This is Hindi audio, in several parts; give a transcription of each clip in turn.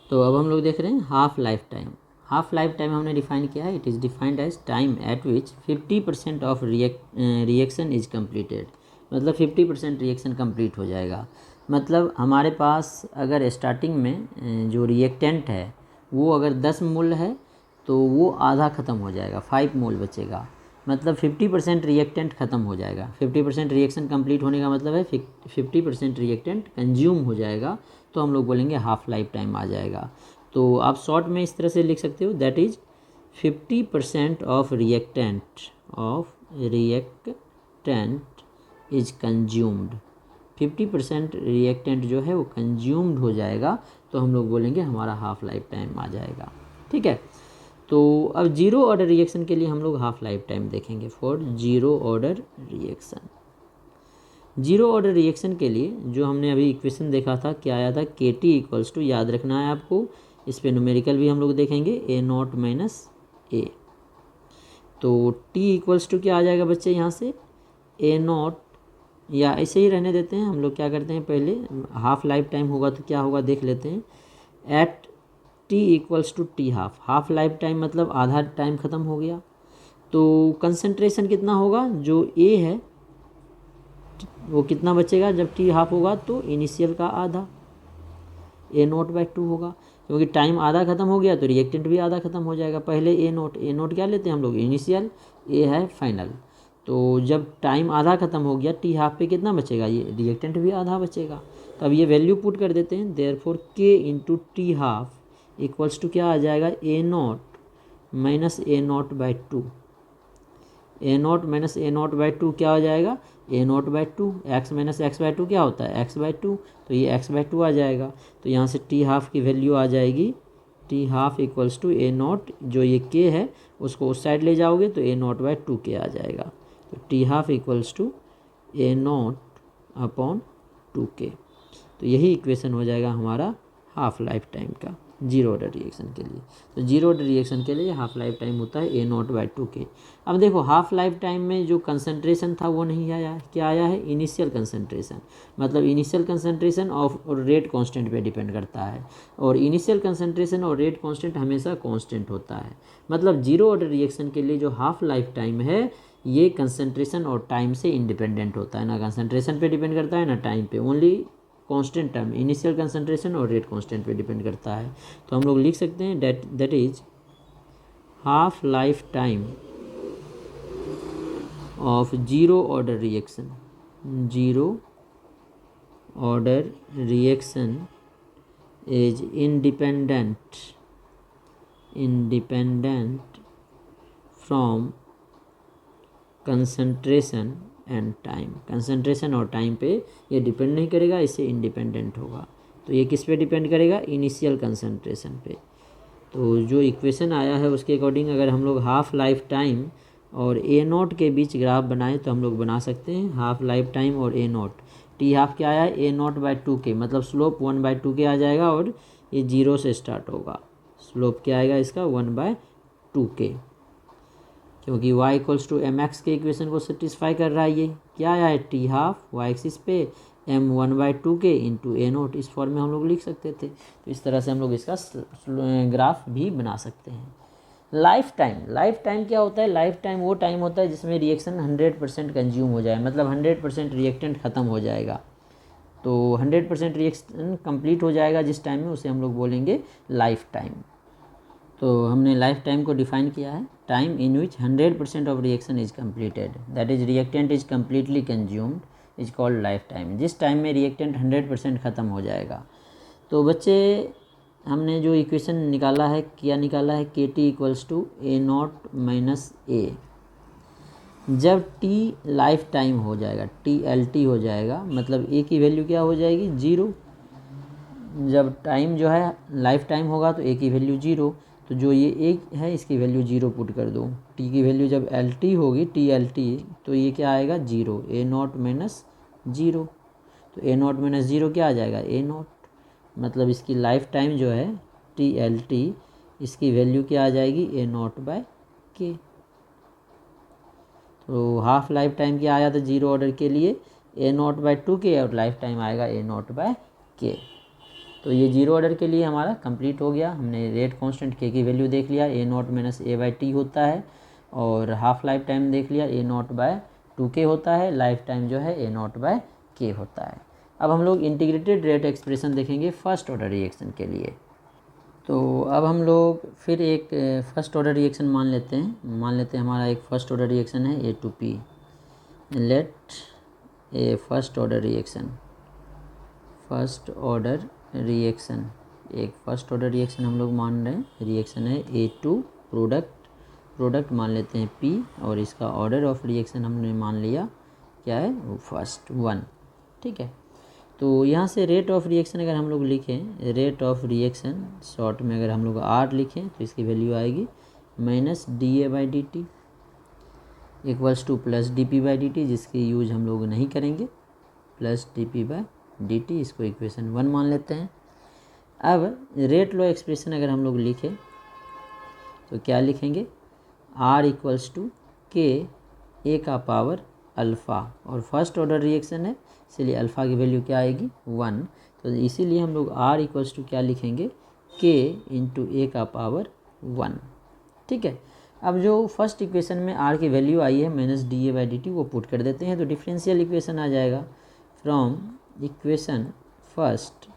तो अब हम लोग देख रहे हैं half life time. Half life time हमने डिफाइन किया है, it is defined as time at which 50% of reaction is completed. मतलब 50% रिएक्शन कंप्लीट हो जाएगा। मतलब हमारे पास अगर स्टार्टिंग में जो रिएक्टेंट है वो अगर 10 मोल है तो वो आधा ख़त्म हो जाएगा, 5 मोल बचेगा। मतलब 50% रिएक्टेंट ख़त्म हो जाएगा। 50% रिएक्शन कंप्लीट होने का मतलब है 50% रिएक्टेंट कंज्यूम हो जाएगा, तो हम लोग बोलेंगे हाफ लाइफ टाइम आ जाएगा। तो आप शॉर्ट में इस तरह से लिख सकते हो, that is 50% of reactant is consumed. 50% reactant जो है वो कंज्यूम्ड हो जाएगा, तो हम लोग बोलेंगे हमारा हाफ लाइफ टाइम आ जाएगा। ठीक है। तो अब जीरो ऑर्डर रिएक्शन के लिए हम लोग हाफ लाइफ टाइम देखेंगे। For zero order reaction, zero order reaction के लिए जो हमने अभी इक्वेशन देखा था, क्या आया था, के टी इक्वल्स टू, याद रखना है आपको, इस पे न्यूमेरिकल भी हम लोग देखेंगे, ए नॉट माइनस ए। तो टी इक्वल्स टू क्या आ जाएगा बच्चे यहाँ से, ए नॉट, या ऐसे ही रहने देते हैं। हम लोग क्या करते हैं, पहले हाफ लाइफ टाइम होगा तो क्या होगा देख लेते हैं। At t equals to t half, half life time मतलब आधा टाइम ख़त्म हो गया। तो कंसंट्रेशन कितना होगा, जो ए है वो कितना बचेगा जब टी हाफ होगा, तो इनिशियल का आधा, ए नोट बाई टू होगा। क्योंकि टाइम आधा ख़त्म हो गया तो रिएक्टेंट भी आधा ख़त्म हो जाएगा। पहले ए नोट क्या लेते हैं हम लोग, इनिशियल, ए है फाइनल। तो जब टाइम आधा ख़त्म हो गया, टी हाफ पे कितना बचेगा, ये रिएक्टेंट भी आधा बचेगा। तो अब ये वैल्यू पुट कर देते हैं, therefore K into T half equals to क्या आ जाएगा, A not minus A not by two. A not minus A not by two क्या हो जाएगा, A not by two. X minus X by two क्या होता है, एक्स बाई टू, तो ये एक्स बाई टू आ जाएगा। तो यहाँ से टी हाफ की वैल्यू आ जाएगी, t half equals to A naught, जो ये के है उसको उस साइड ले जाओगे तो ए नॉट बाई टू के आ जाएगा। तो t half equals to A not upon two k. तो यही इक्वेशन हो जाएगा हमारा हाफ लाइफ टाइम का जीरो ऑर्डर रिएक्शन के लिए। तो जीरो ऑर्डर रिएक्शन के लिए हाफ लाइफ टाइम होता है ए नॉट बाई टू के। अब देखो हाफ लाइफ टाइम में जो कंसंट्रेशन था वो नहीं आया है, क्या आया है, इनिशियल कंसंट्रेशन। मतलब इनिशियल कंसंट्रेशन और रेट कांस्टेंट पे डिपेंड करता है, और इनिशियल कंसंट्रेशन और रेट कांस्टेंट हमेशा कांस्टेंट होता है। मतलब जीरो ऑर्डर रिएक्शन के लिए जो हाफ लाइफ टाइम है ये कंसंट्रेशन और टाइम से इंडिपेंडेंट होता है, ना कंसंट्रेशन पे डिपेंड करता है ना टाइम पे, only constant term, initial concentration और रेट कांस्टेंट पे डिपेंड करता है। तो हम लोग लिख सकते हैं that is half life time of zero order reaction, zero order reaction is independent from concentration and time. Concentration और टाइम पे ये डिपेंड नहीं करेगा, इससे इंडिपेंडेंट होगा। तो ये किस पे डिपेंड करेगा, इनिशियल कंसंट्रेशन पे। तो जो इक्वेशन आया है उसके अकॉर्डिंग अगर हम लोग हाफ लाइफ टाइम और ए नोट के बीच ग्राफ बनाएं तो हम लोग बना सकते हैं हाफ लाइफ टाइम और ए नोट। टी हाफ क्या आया है, ए नोट बाई टू के, मतलब स्लोप 1/2 के आ जाएगा, और ये जीरो से स्टार्ट होगा। स्लोप क्या आएगा इसका, 1/2 के, क्योंकि y equals to m x के इक्वेशन को सेटिस्फाई कर रहा है। ये क्या आया है, टी हाफ वाई एक्सिस पे m 1/2 के इंटू ए नोट, इस फॉर्म में हम लोग लिख सकते थे। तो इस तरह से हम लोग इसका ग्राफ भी बना सकते हैं। लाइफ टाइम क्या होता है, लाइफ टाइम वो टाइम होता है जिसमें रिएक्शन 100% कंज्यूम हो जाए, मतलब 100% रिएक्टेंट ख़त्म हो जाएगा। तो 100% रिएक्शन कंप्लीट हो जाएगा जिस टाइम में, उसे हम लोग बोलेंगे लाइफ टाइम। तो हमने लाइफ टाइम को डिफाइन किया है, time in which 100% of reaction is completed, that is reactant is completely consumed, is called life time. जिस टाइम में रिएक्टेंट 100% ख़त्म हो जाएगा। तो बच्चे हमने जो इक्वेशन निकाला है, क्या निकाला है, K T equals to A not minus A. जब टी लाइफ टाइम हो जाएगा, टी एल टी हो जाएगा, मतलब ए की वैल्यू क्या हो जाएगी, जीरो। जब टाइम जो है लाइफ टाइम होगा तो ए की वैल्यू जीरो, तो जो ये एक है इसकी वैल्यू जीरो पुट कर दो। टी की वैल्यू जब एल टी होगी, टी एल टी, तो ये क्या आएगा, zero, A not minus zero. तो ए नॉट माइनस जीरो क्या आ जाएगा, ए नॉट। मतलब इसकी लाइफ टाइम जो है टी एल टी, इसकी वैल्यू क्या आ जाएगी, ए नॉट बाय के। तो हाफ लाइफ टाइम क्या आया था जीरो ऑर्डर के लिए, ए नॉट बाय टू के, और लाइफ टाइम आएगा ए नॉट बाय के। तो ये जीरो ऑर्डर के लिए हमारा कंप्लीट हो गया। हमने रेट कांस्टेंट के की वैल्यू देख लिया, A not minus A by T होता है, और हाफ लाइफ टाइम देख लिया, ए नॉट बाय 2k होता है, लाइफ टाइम जो है ए नॉट बाय के होता है। अब हम लोग इंटीग्रेटेड रेट एक्सप्रेशन देखेंगे फर्स्ट ऑर्डर रिएक्शन के लिए। तो अब हम लोग फिर एक फर्स्ट ऑर्डर रिएक्शन मान लेते हैं हमारा एक फर्स्ट ऑर्डर रिएक्शन है A to P. Let A first order reaction एक फर्स्ट ऑर्डर रिएक्शन हम लोग मान रहे हैं, रिएक्शन है ए टू प्रोडक्ट मान लेते हैं पी, और इसका ऑर्डर ऑफ रिएक्शन हमने मान लिया क्या है, वो फर्स्ट 1। ठीक है, तो यहाँ से रेट ऑफ रिएक्शन अगर हम लोग लिखें, रेट ऑफ रिएक्शन शॉर्ट में अगर हम लोग आर लिखें तो इसकी वैल्यू आएगी minus d A by D t equals two plus D P by D T, जिसकी यूज हम लोग नहीं करेंगे, plus D P by D T, इसको इक्वेशन 1 मान लेते हैं। अब रेट लॉ एक्सप्रेशन अगर हम लोग लिखें तो क्या लिखेंगे, are equals to k a का पावर अल्फ़ा, और फर्स्ट ऑर्डर रिएक्शन है इसलिए अल्फ़ा की वैल्यू क्या आएगी 1, तो इसीलिए हम लोग आर इक्वल्स टू क्या लिखेंगे, के इंटू ए का पावर 1। ठीक है, अब जो फर्स्ट इक्वेशन में आर की वैल्यू आई है minus d A by D T, वो पुट कर देते हैं तो डिफरेंशियल इक्वेशन आ जाएगा। फ्रॉम इक्वेशन फर्स्ट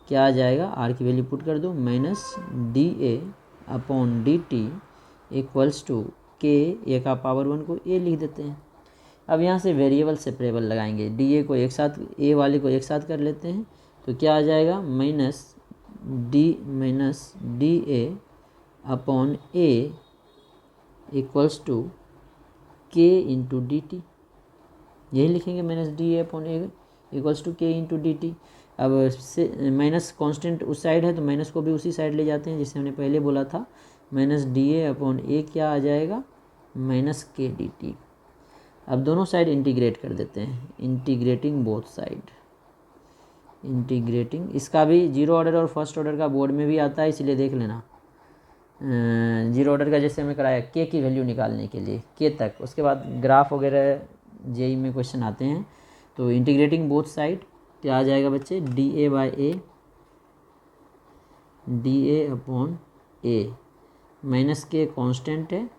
क्या आ जाएगा, आर की वैल्यू पुट कर दो, minus d a upon d t equals to k a का पावर 1 को ए लिख देते हैं। अब यहाँ से वेरिएबल सेपरेबल लगाएंगे, डी ए को एक साथ, ए वाले को एक साथ कर लेते हैं, तो क्या आ जाएगा minus d a upon a equals to k into d t, यही लिखेंगे minus d a upon a equals to k into d t. अब से माइनस कांस्टेंट उस साइड है तो माइनस को भी उसी साइड ले जाते हैं जिसे हमने पहले बोला था, माइनस डी ए अपॉन ए क्या आ जाएगा, माइनस के डी टी। अब दोनों साइड इंटीग्रेट कर देते हैं, इंटीग्रेटिंग बोथ साइड, इंटीग्रेटिंग, इसका भी जीरो ऑर्डर और फर्स्ट ऑर्डर का बोर्ड में भी आता है, इसलिए देख लेना। जीरो ऑर्डर का जैसे हमें कराया के की वैल्यू निकालने के लिए के तक, उसके बाद ग्राफ वगैरह जेई में क्वेश्चन आते हैं, तो इंटीग्रेटिंग बोथ साइड क्या आ जाएगा बच्चे, D A by A upon A, minus के कांस्टेंट है,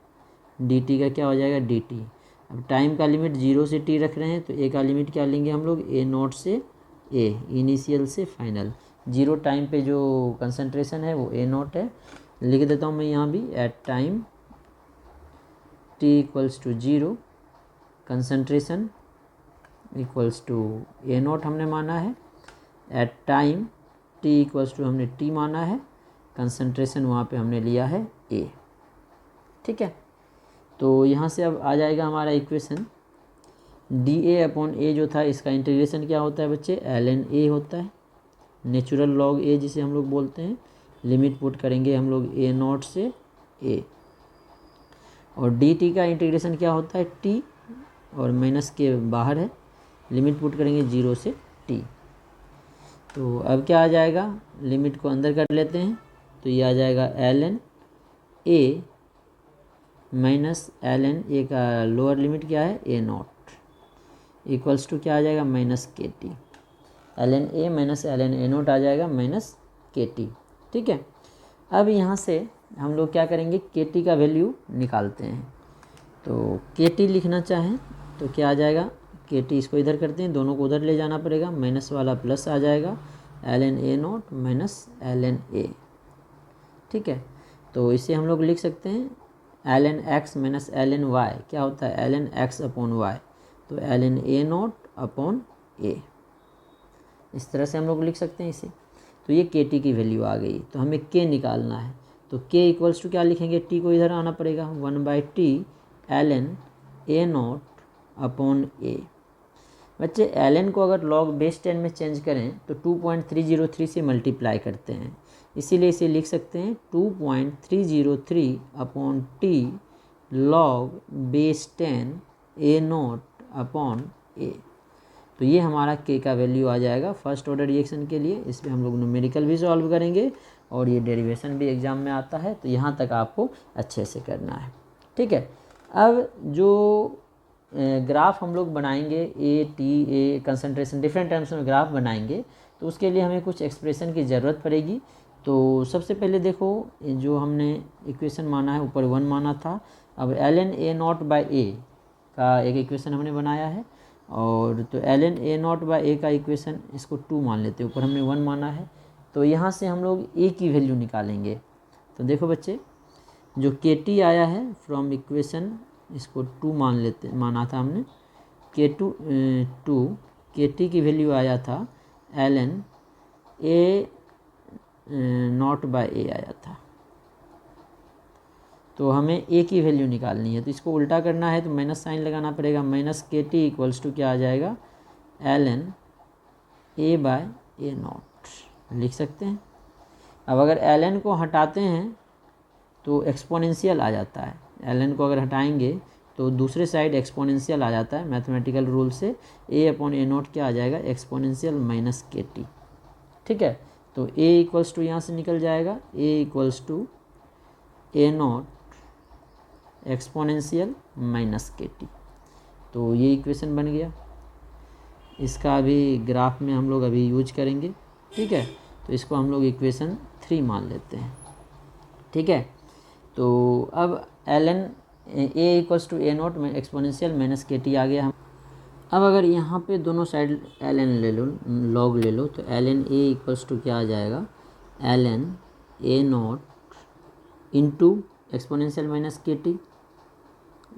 डी टी का क्या हो जाएगा डी टी। अब टाइम का लिमिट 0 से t रख रहे हैं तो ए का लिमिट क्या लेंगे हम लोग, ए नॉट से ए, इनिशियल से फाइनल। 0 टाइम पे जो कंसंट्रेशन है वो ए नॉट है, लिख देता हूँ मैं यहाँ भी, at time t equals to 0 concentration equals to A naught हमने माना है, at time t equals to हमने t माना है, कंसंट्रेशन वहाँ पे हमने लिया है ए। ठीक है, तो यहाँ से अब आ जाएगा हमारा इक्वेशन, डी ए अपॉन ए जो था इसका इंटीग्रेशन क्या होता है बच्चे, एल एन ए होता है, नेचुरल लॉग ए जिसे हम लोग बोलते हैं। लिमिट पुट करेंगे हम लोग ए नॉट से ए, और डी टी का इंटीग्रेशन क्या होता है टी, और माइनस के बाहर है, लिमिट पुट करेंगे 0 से टी। तो अब क्या आ जाएगा, लिमिट को अंदर कर लेते हैं तो ये आ जाएगा L N A minus L N a का लोअर लिमिट क्या है ए नॉट इक्वल्स टू क्या आ जाएगा minus K T, L N A minus L N A not आ जाएगा माइनस के टी। ठीक है, अब यहाँ से हम लोग क्या करेंगे, के टी का वैल्यू निकालते हैं। तो के टी लिखना चाहें तो क्या आ जाएगा, के टी इसको इधर करते हैं, दोनों को उधर ले जाना पड़ेगा, माइनस वाला प्लस आ जाएगा, L N A not minus L N A. ठीक है, तो इसे हम लोग लिख सकते हैं L N X minus L N Y क्या होता है, L N X upon Y, तो L N A not upon A, इस तरह से हम लोग लिख सकते हैं इसे। तो ये के टी की वैल्यू आ गई, तो हमें के निकालना है, तो के इक्वल्स टू क्या लिखेंगे, टी को इधर आना पड़ेगा, 1/t L N A not upon A. बच्चे एल एन को अगर लॉग बेस 10 में चेंज करें तो 2.303 से मल्टीप्लाई करते हैं, इसीलिए इसे लिख सकते हैं 2.303 upon T log base 10 A not upon A. तो ये हमारा के का वैल्यू आ जाएगा फर्स्ट ऑर्डर रिएक्शन के लिए। इस पर हम लोग न्यूमेरिकल भी सॉल्व करेंगे और ये डेरिवेशन भी एग्जाम में आता है, तो यहाँ तक आपको अच्छे से करना है। ठीक है, अब जो ग्राफ हम लोग बनाएंगे A T A concentration different terms में ग्राफ बनाएंगे, तो उसके लिए हमें कुछ एक्सप्रेशन की ज़रूरत पड़ेगी। तो सबसे पहले देखो, जो हमने इक्वेशन माना है ऊपर 1 माना था, अब ln a0/a का एक इक्वेशन हमने बनाया है, और तो ln a0/a का इक्वेशन इसको 2 मान लेते हैं, ऊपर हमने 1 माना है। तो यहाँ से हम लोग a की वैल्यू निकालेंगे। तो देखो बच्चे, जो kt आया है फ्रॉम इक्वेशन, इसको 2 माना था हमने, kt की वैल्यू आया था ln a0/a आया था। तो हमें a की वैल्यू निकालनी है, तो इसको उल्टा करना है तो माइनस साइन लगाना पड़ेगा। माइनस kt इक्वल्स टू क्या आ जाएगा, ln a/a0 लिख सकते हैं। अब अगर ln को हटाते हैं तो एक्सपोनेंशियल आ जाता है। ln को अगर हटाएंगे तो दूसरे साइड एक्सपोनेंशियल आ जाता है। मैथमेटिकल रूल से a/a0 क्या आ जाएगा, एक्सपोनेंशियल माइनस kt। ठीक है, तो a इक्वल्स टू यहाँ से निकल जाएगा, a equals to a0 exponential minus kt। तो ये इक्वेशन बन गया। इसका अभी ग्राफ में हम लोग अभी यूज करेंगे। ठीक है, तो इसको हम लोग इक्वेशन 3 मान लेते हैं। ठीक है, तो अब ln a equals to a0 में एक्सपोनेंशियल माइनस kt आ गया। हम अब अगर यहाँ पे दोनों साइड ln ले लो, log ले लो, तो ln a इक्वल्स टू क्या आ जाएगा, ln a0 into exponential minus kt।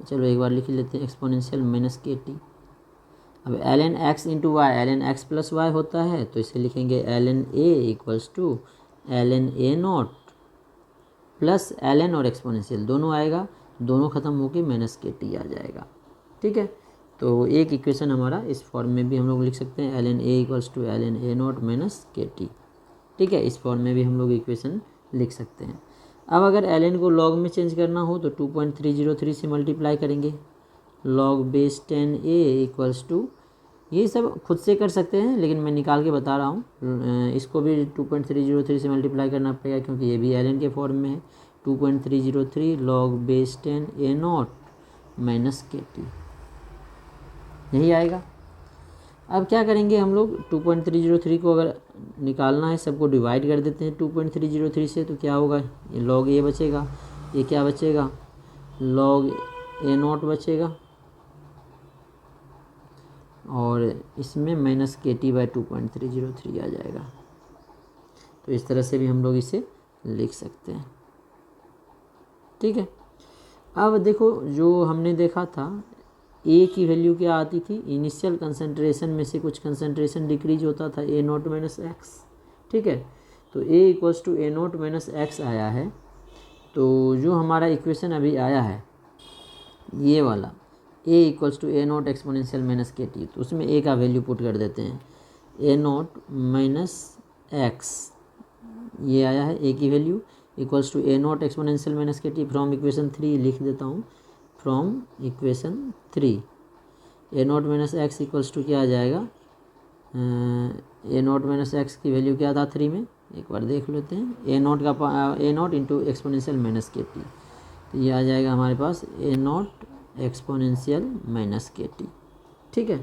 चलो एक बार लिख लेते हैं, एक्सपोनेंशियल माइनस kt। अब ln x into y, ln x plus y होता है, तो इसे लिखेंगे ln a equals to ln a0 plus ln और एक्सपोनेंशियल दोनों आएगा, दोनों ख़त्म होके माइनस kt आ जाएगा। ठीक है, तो एक इक्वेशन हमारा इस फॉर्म में भी हम लोग लिख सकते हैं, ln a equals to ln a0 minus kt। ठीक है, इस फॉर्म में भी हम लोग इक्वेशन लिख सकते हैं। अब अगर ln को log में चेंज करना हो तो 2.303 से मल्टीप्लाई करेंगे, log base 10a equals to, ये सब खुद से कर सकते हैं लेकिन मैं निकाल के बता रहा हूँ। इसको भी 2.303 से मल्टीप्लाई करना पड़ेगा क्योंकि ये भी ln के फॉर्म में है। 2.303 log base 10 a0 minus kt, यही आएगा। अब क्या करेंगे हम लोग, 2.303 को अगर निकालना है, सबको डिवाइड कर देते हैं 2.303 से, तो क्या होगा, ये log a बचेगा, ये क्या बचेगा, log a0 बचेगा, और इसमें माइनस kt/2.303 आ जाएगा। तो इस तरह से भी हम लोग इसे लिख सकते हैं। ठीक है, अब देखो, जो हमने देखा था a की वैल्यू क्या आती थी, इनिशियल कंसंट्रेशन में से कुछ कंसंट्रेशन डिक्रीज होता था, a0 माइनस x। ठीक है, तो a equals to a0 minus x आया है। तो जो हमारा इक्वेशन अभी आया है ये वाला, a equals to a0 exponential minus kt, तो उसमें a का वैल्यू पुट कर देते हैं, a0 माइनस x, ये आया है a की वैल्यू, equals to a0 exponential minus kt from equation 3 लिख देता हूँ, from equation 3 a0 minus x equals to क्या आ जाएगा, a0 माइनस x की वैल्यू क्या था 3 में, एक बार देख लेते हैं, a0 into exponential minus kt, तो ये आ जाएगा हमारे पास a0 एक्सपोनेंशियल माइनस kt। ठीक है,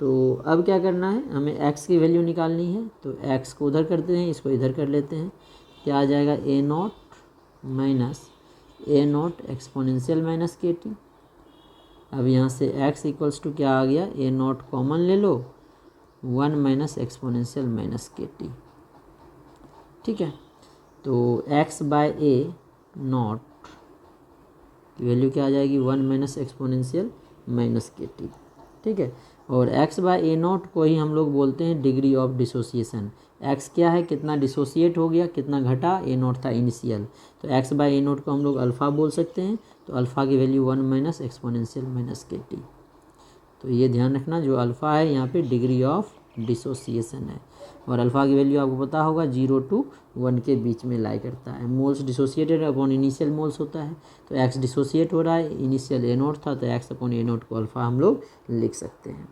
तो अब क्या करना है, हमें x की वैल्यू निकालनी है, तो x को उधर करते हैं, इसको इधर कर लेते हैं, क्या आ जाएगा, a0 minus a0 exponential minus kt। अब यहाँ से x इक्वल्स टू क्या आ गया, a0 कॉमन ले लो, 1 माइनस एक्सपोनेंशियल माइनस kt। ठीक है, तो x/a0 की वैल्यू क्या आ जाएगी, 1 माइनस एक्सपोनेंशियल माइनस kt। ठीक है, और x/a0 को ही हम लोग बोलते हैं डिग्री ऑफ डिसोसिएशन। x क्या है, कितना डिसोसिएट हो गया, कितना घटा, a0 था इनिशियल, तो x/a0 को हम लोग अल्फ़ा बोल सकते हैं, तो अल्फ़ा की value 1 minus exponential minus kt। तो ये ध्यान रखना, जो अल्फ़ा है यहाँ पे डिग्री ऑफ डिसोसिएशन है, और अल्फ़ा की वैल्यू आपको पता होगा 0 to 1 के बीच में लाई करता है। Moles dissociated upon initial moles होता है, तो x डिसोसिएट हो रहा है, इनिशियल a0 था, तो x अपॉन a0 को अल्फ़ा हम लोग लिख सकते हैं।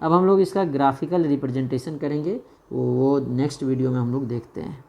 अब हम लोग इसका ग्राफिकल रिप्रेजेंटेशन करेंगे, वो नेक्स्ट वीडियो में हम लोग देखते हैं।